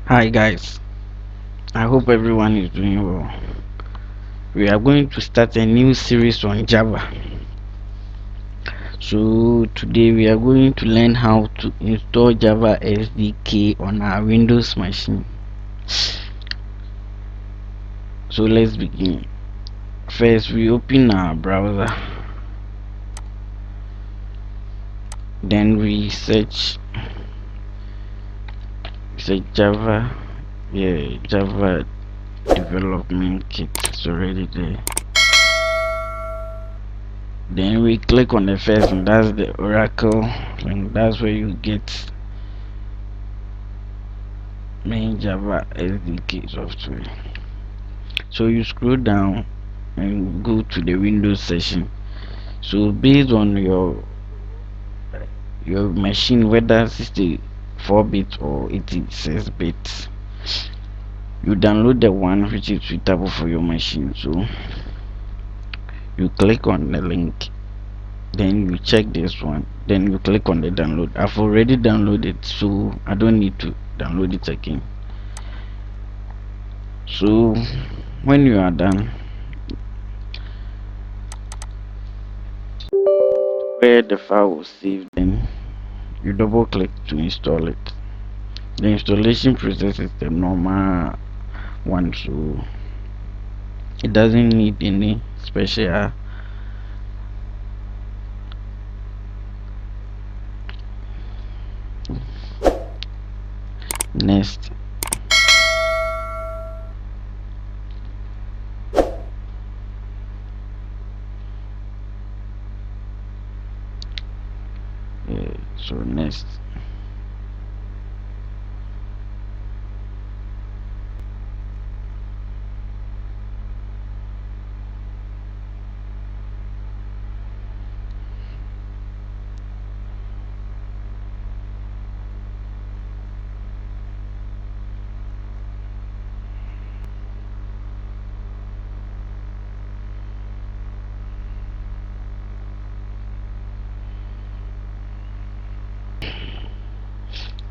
Hi guys, I hope everyone is doing well. We are going to start a new series on Java. So today we are going to learn how to install Java SDK on our Windows machine. So let's begin. First we open our browser. Then we search Java. Yeah, Java Development Kit. It's already there. Then we click on the first and that's the Oracle link. That's where you get main Java SDK software. So you scroll down and go to the Windows session. So based on your machine, whether 64-bit or 86-bit, you download the one which is suitable for your machine. So you click on the link, then you check this one, then you click on the download. I've already downloaded, so I don't need to download it again. So when you are done, where the file was saved, then you double click to install it. The installation process is the normal one, so it doesn't need any special. Next, so next,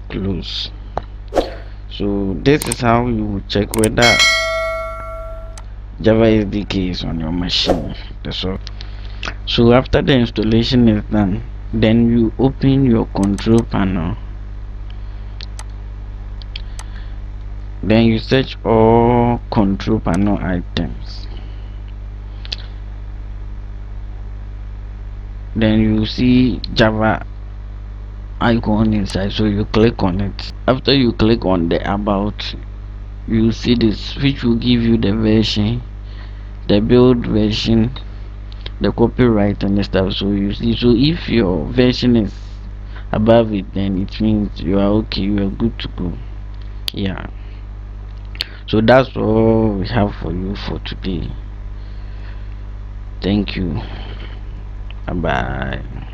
close. So this is how you will check whether Java SDK is on your machine. That's all. So after the installation is done, then you open your control panel. Then you search all control panel items. Then you see Java icon inside, so you click on it. After you click on the about, you see this which will give you the version, the build version, the copyright and the stuff. So you see, so if your version is above it, then it means you are okay, you are good to go. Yeah, so that's all we have for you for today. Thank you. Bye bye.